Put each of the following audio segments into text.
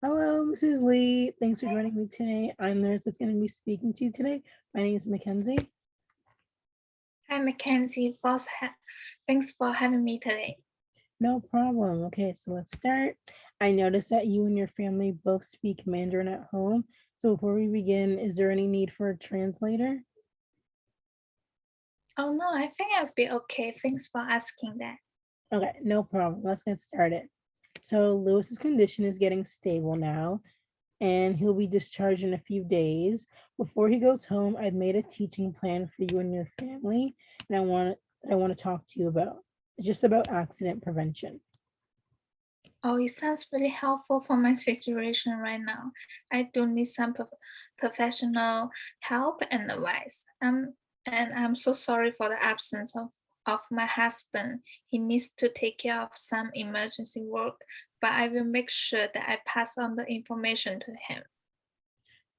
Hello, Mrs. Lee. Thanks for joining me today. I'm the nurse that's going to be speaking to you today. My name is Mackenzie. Hi, Mackenzie. Thanks for having me today. No problem. Okay, so let's start. I noticed that you and your family both speak Mandarin at home. So before we begin, is there any need for a translator? Oh no, I think I'll be okay. Thanks for asking that. Okay, no problem. Let's get started. So Lewis's condition is getting stable now, and he'll be discharged in a few days. Before he goes home, I've made a teaching plan for you and your family, and I want to talk to you about. It's just about accident prevention. Oh, it sounds really helpful for my situation right now. I do need some professional help and advice. And I'm so sorry for the absence of my husband. He needs to take care of some emergency work, but I will make sure that I pass on the information to him.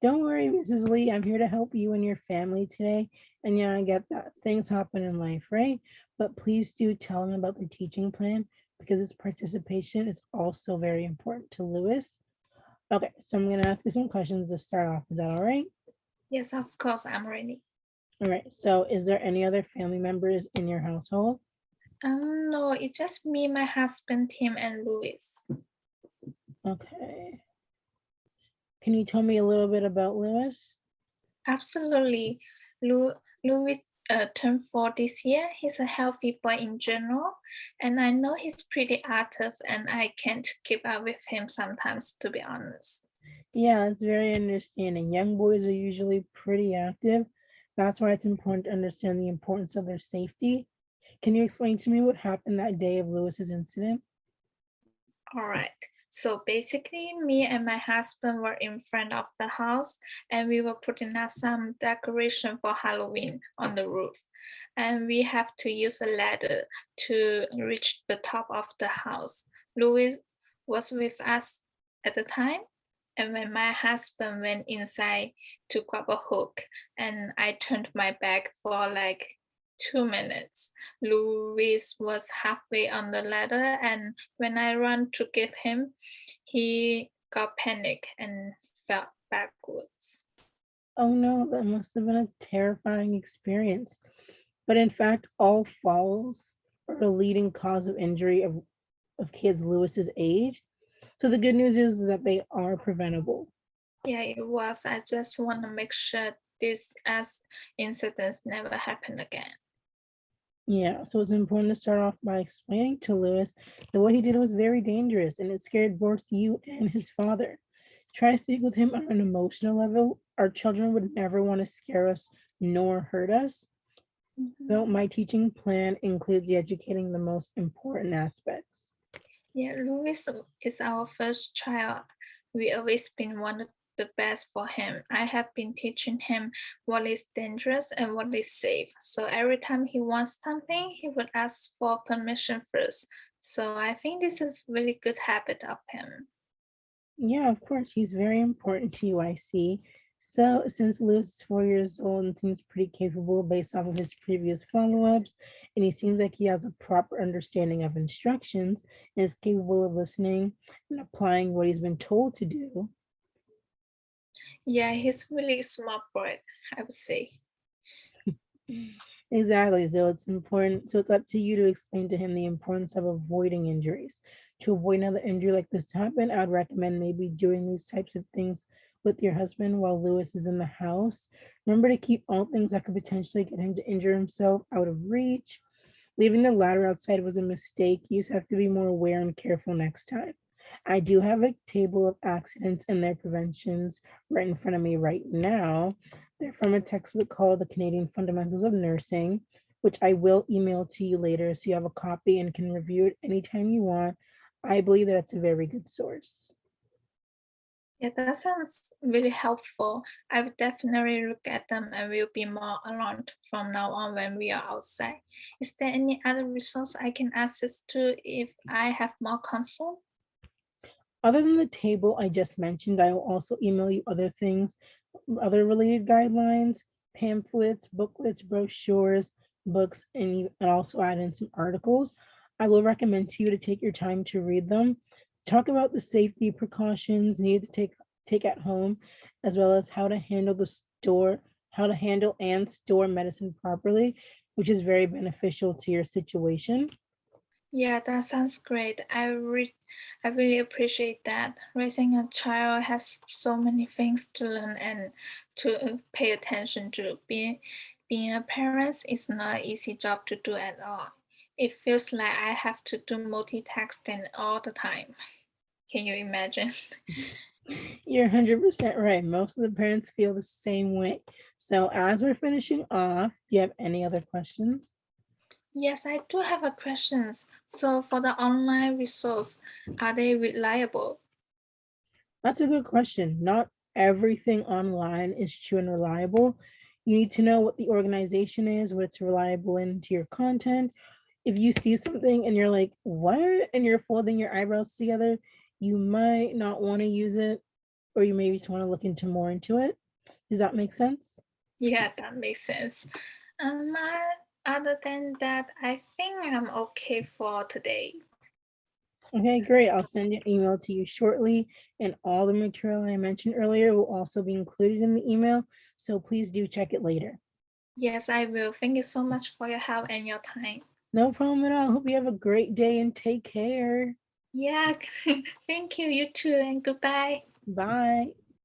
Don't worry, Mrs. Lee. I'm here to help you and your family today. And yeah, I get that things happen in life, right? But please do tell him about the teaching plan because his participation is also very important to Lewis. Okay, so I'm going to ask you some questions to start off. Is that all right? Yes, of course, I'm ready. All right. So, is there any other family members in your household? No, it's just me, my husband, Tim, and Louis. Okay. Can you tell me a little bit about Lewis? Absolutely. Louis turned 4 this year. He's a healthy boy in general. And I know he's pretty active and I can't keep up with him sometimes, to be honest. Yeah, it's very understanding. Young boys are usually pretty active. That's why it's important to understand the importance of their safety. Can you explain to me what happened that day of Lewis's incident? All right. So basically, me and my husband were in front of the house and we were putting up some decoration for Halloween on the roof. And we have to use a ladder to reach the top of the house. Louis was with us at the time. And when my husband went inside to grab a hook, and I turned my back for like 2 minutes. Louis was halfway on the ladder, and when I ran to give him, he got panic and fell backwards. Oh no, that must have been a terrifying experience. But in fact, all falls are a leading cause of injury of kids Lewis's age. So the good news is that they are preventable. Yeah, it was. I just want to make sure this as incidents never happen again. Yeah, so it's important to start off by explaining to Lewis that what he did was very dangerous and it scared both you and his father. Try to speak with him on an emotional level. Our children would never want to scare us nor hurt us. Mhm. So my teaching plan includes educating the most important aspects. Yeah, Louis is our first child. We always been wanted the best for him. I have been teaching him what is dangerous and what is safe. So every time he wants something, he would ask for permission first. So I think this is really good habit of him. Yeah, of course, he's very important to you, I see. So, since Lewis is 4 years old and seems pretty capable based off of his previous follow-ups, and he seems like he has a proper understanding of instructions and is capable of listening and applying what he's been told to do. Yeah, he's really smart boy, I would say. Exactly. So it's important. So it's up to you to explain to him the importance of avoiding injuries. To avoid another injury like this to happen, I'd recommend maybe doing these types of things with your husband while Lewis is in the house. Remember to keep all things that could potentially get him to injure himself out of reach. Leaving the ladder outside was a mistake. You just have to be more aware and careful next time. I do have a table of accidents and their preventions right in front of me right now. They're from a textbook called The Canadian Fundamentals of Nursing, which I will email to you later so you have a copy and can review it anytime you want. I believe that it's a very good source. Yeah, that sounds really helpful. I will definitely look at them and will be more alert from now on when we are outside. Is there any other resource I can access to if I have more concern? Other than the table I just mentioned, I will also email you other things, other related guidelines, pamphlets, booklets, brochures, books, and also add in some articles. I will recommend to you to take your time to read them. Talk about the safety precautions needed to take at home, as well as how to handle and store medicine properly, which is very beneficial to your situation. Yeah, that sounds great. I really appreciate that. Raising a child has so many things to learn and to pay attention to. Being a parent is not an easy job to do at all. It feels like I have to do multitasking all the time. Can you imagine? You're 100% right. Most of the parents feel the same way. So, as we're finishing off, do you have any other questions? Yes, I do have a questions. So for the online resource, are they reliable? That's a good question. Not everything online is true and reliable. You need to know what the organization is, what it's reliable into your content. If you see something and you're like, what? And you're folding your eyebrows together, you might not want to use it, or you maybe just want to look into more into it. Does that make sense? Yeah, that makes sense. Other than that, I think I'm okay for today. Okay, great. I'll send an email to you shortly, and all the material I mentioned earlier will also be included in the email. So please do check it later. Yes, I will. Thank you so much for your help and your time. No problem at all. Hope you have a great day and take care. Yeah, thank you. You too, and goodbye. Bye.